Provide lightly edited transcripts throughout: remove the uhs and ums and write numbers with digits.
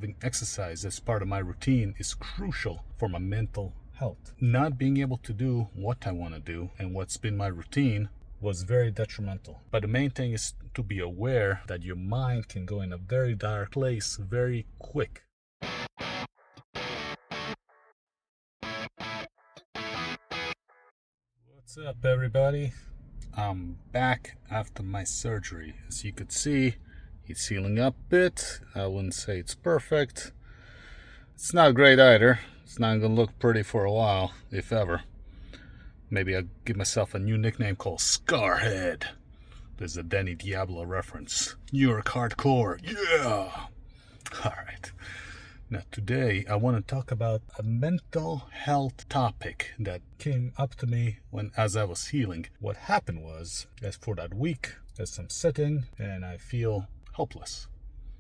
having exercise as part of my routine is crucial for my mental health. Not being able to do what I want to do and what's been my routine was very detrimental. But the main thing is to be aware that your mind can go in a very dark place very quick. What's up, everybody? I'm back after my surgery. As you could see, it's healing up a bit. I wouldn't say it's perfect. It's not great either. It's not gonna look pretty for a while, if ever. Maybe I'll give myself a new nickname called Scarhead. There's a Danny Diablo reference. New York hardcore, yeah! Alright. Now today I want to talk about a mental health topic that came up to me as I was healing. What happened was, as for that week, as I'm sitting and I feel hopeless.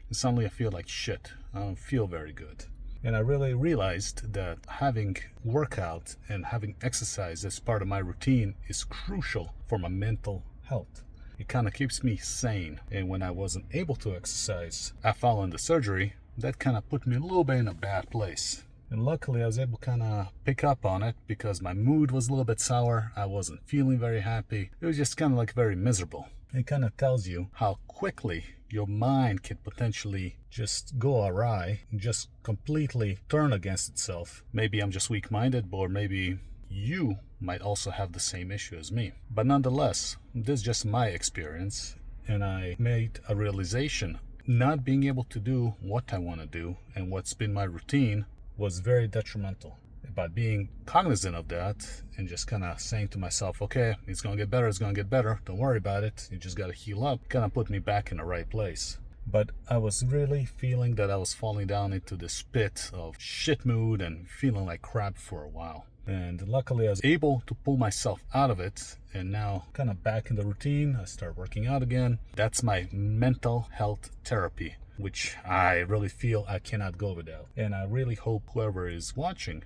And suddenly I feel like shit. I don't feel very good. And I really realized that having workout and having exercise as part of my routine is crucial for my mental health. It kind of keeps me sane. And when I wasn't able to exercise following the surgery, that kind of put me a little bit in a bad place. And luckily I was able to kind of pick up on it because my mood was a little bit sour. I wasn't feeling very happy. It was just kind of like very miserable. It kind of tells you how quickly your mind can potentially just go awry and just completely turn against itself. Maybe I'm just weak-minded, or maybe you might also have the same issue as me. But nonetheless, this is just my experience, and I made a realization. Not being able to do what I want to do and what's been my routine was very detrimental. By being cognizant of that and just kind of saying to myself, okay, it's going to get better, don't worry about it, you just got to heal up, kind of put me back in the right place. But I was really feeling that I was falling down into this pit of shit mood and feeling like crap for a while. And luckily I was able to pull myself out of it, and now kind of back in the routine. I start working out again. That's my mental health therapy, which I really feel I cannot go without. And I really hope whoever is watching,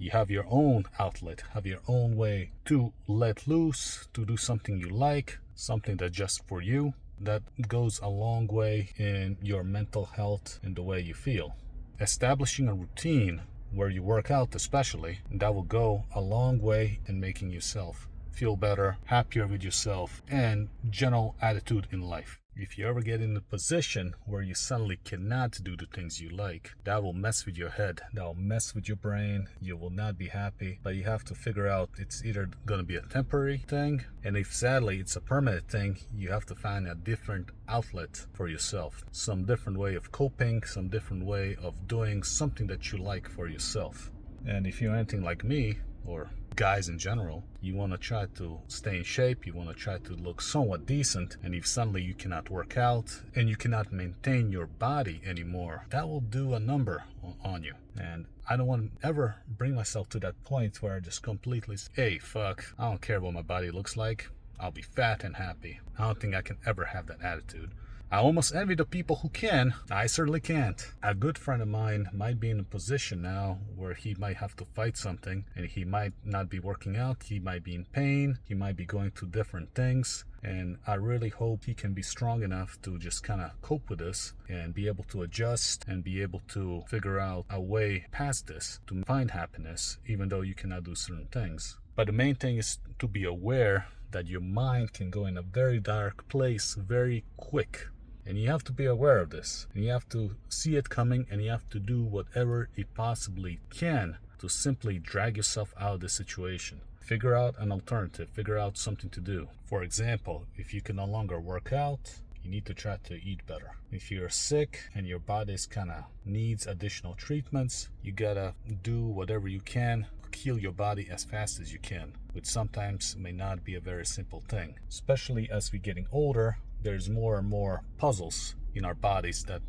you have your own outlet, have your own way to let loose, to do something you like, something that's just for you. That goes a long way in your mental health and the way you feel. Establishing a routine where you work out especially, that will go a long way in making yourself feel better, happier with yourself, and general attitude in life. If you ever get in a position where you suddenly cannot do the things you like, that will mess with your head, that will mess with your brain, you will not be happy, but you have to figure out it's either going to be a temporary thing, and if sadly it's a permanent thing, you have to find a different outlet for yourself, some different way of coping, some different way of doing something that you like for yourself. And if you're anything like me, or guys in general, you want to try to stay in shape, you want to try to look somewhat decent, and if suddenly you cannot work out and you cannot maintain your body anymore, that will do a number on you. And I don't want to ever bring myself to that point where I just completely say, hey, fuck, I don't care what my body looks like, I'll be fat and happy. I don't think I can ever have that attitude. I almost envy the people who can. I certainly can't. A good friend of mine might be in a position now where he might have to fight something, and he might not be working out, he might be in pain, he might be going through different things, and I really hope he can be strong enough to just kind of cope with this and be able to adjust and be able to figure out a way past this to find happiness, even though you cannot do certain things. But the main thing is to be aware that your mind can go in a very dark place very quick. And you have to be aware of this. And you have to see it coming, and you have to do whatever you possibly can to simply drag yourself out of the situation. Figure out an alternative. Figure out something to do. For example, if you can no longer work out, you need to try to eat better. If you're sick and your body's kind of needs additional treatments, you gotta do whatever you can to heal your body as fast as you can, which sometimes may not be a very simple thing. Especially as we're getting older, there's more and more puzzles in our bodies that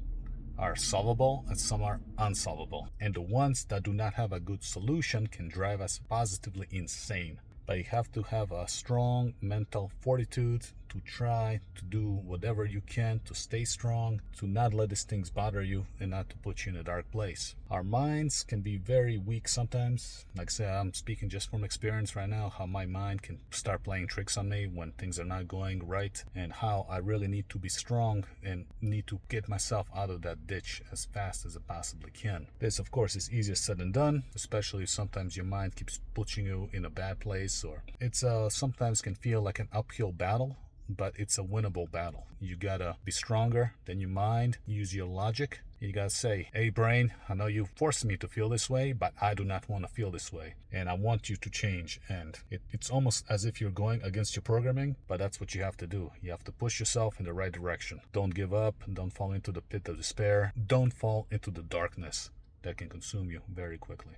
are solvable and some are unsolvable. And the ones that do not have a good solution can drive us positively insane. But you have to have a strong mental fortitude to try to do whatever you can to stay strong, to not let these things bother you, and not to put you in a dark place. Our minds can be very weak sometimes. Like I say, I'm speaking just from experience right now, how my mind can start playing tricks on me when things are not going right, and how I really need to be strong and need to get myself out of that ditch as fast as I possibly can. This, of course, is easier said than done, especially if sometimes your mind keeps pushing you in a bad place, or it's sometimes can feel like an uphill battle, but it's a winnable battle. You gotta be stronger than your mind, use your logic. You gotta say, hey brain, I know you forced me to feel this way, but I do not want to feel this way, and I want you to change. And it's almost as if you're going against your programming, but that's what you have to do. You have to push yourself in the right direction. Don't give up, don't fall into the pit of despair, don't fall into the darkness that can consume you very quickly.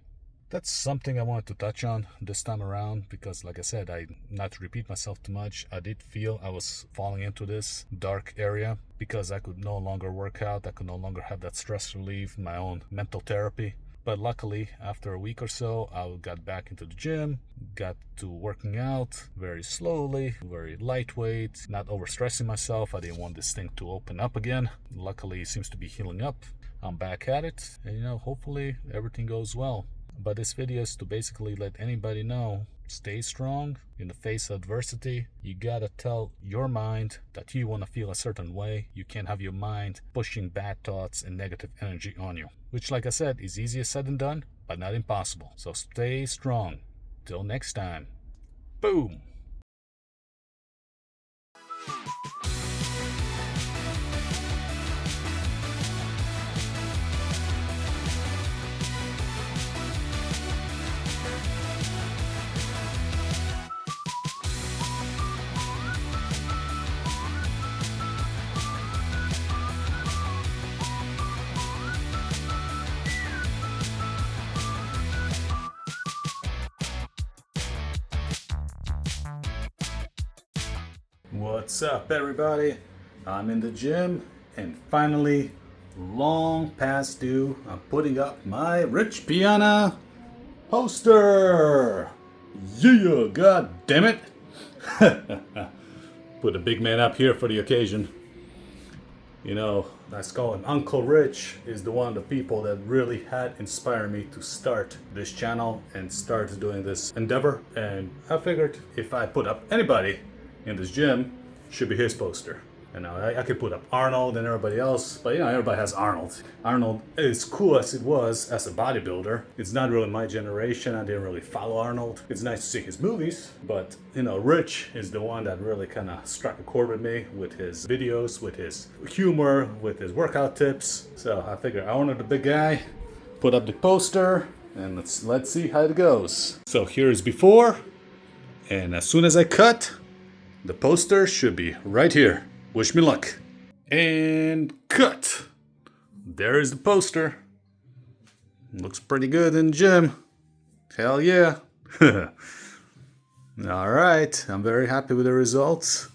That's something I wanted to touch on this time around because, like I said, not to repeat myself too much, I did feel I was falling into this dark area because I could no longer work out. I could no longer have that stress relief, my own mental therapy. But luckily, after a week or so, I got back into the gym, got to working out very slowly, very lightweight, not overstressing myself. I didn't want this thing to open up again. Luckily, it seems to be healing up. I'm back at it, and hopefully everything goes well. But this video is to basically let anybody know, stay strong in the face of adversity. You gotta tell your mind that you want to feel a certain way. You can't have your mind pushing bad thoughts and negative energy on you, which, like I said, is easier said than done, but not impossible. So stay strong. Till next time. Boom. What's up, everybody? I'm in the gym, and finally, long past due, I'm putting up my Rich Piana poster. Yeah, god damn it. Put a big man up here for the occasion. Let's call him Uncle Rich, is the one of the people that really had inspired me to start this channel and start doing this endeavor. And I figured if I put up anybody in this gym, should be his poster. And now I could put up Arnold and everybody else, but everybody has Arnold. Arnold, as cool as it was as a bodybuilder, it's not really my generation. I didn't really follow Arnold. It's nice to see his movies, but Rich is the one that really kind of struck a chord with me, with his videos, with his humor, with his workout tips. So I figured I wanted the big guy, put up the poster, and let's see how it goes. So here's before, and as soon as I cut, the poster should be right here. Wish me luck. And cut. There is the poster. Looks pretty good in the gym. Hell yeah. Alright, I'm very happy with the results.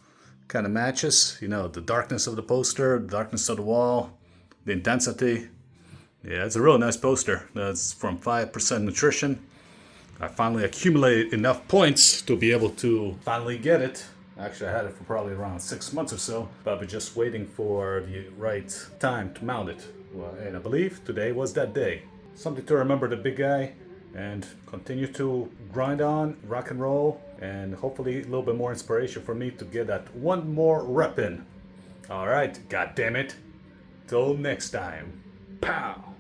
Kind of matches, the darkness of the poster, the darkness of the wall, the intensity. Yeah, it's a real nice poster. That's from 5% nutrition. I finally accumulated enough points to be able to finally get it. Actually, I had it for probably around 6 months or so, but I've been just waiting for the right time to mount it. Well, and I believe today was that day. Something to remember the big guy and continue to grind on, rock and roll, and hopefully a little bit more inspiration for me to get that one more rep in. All right, God damn it. Till next time. Pow!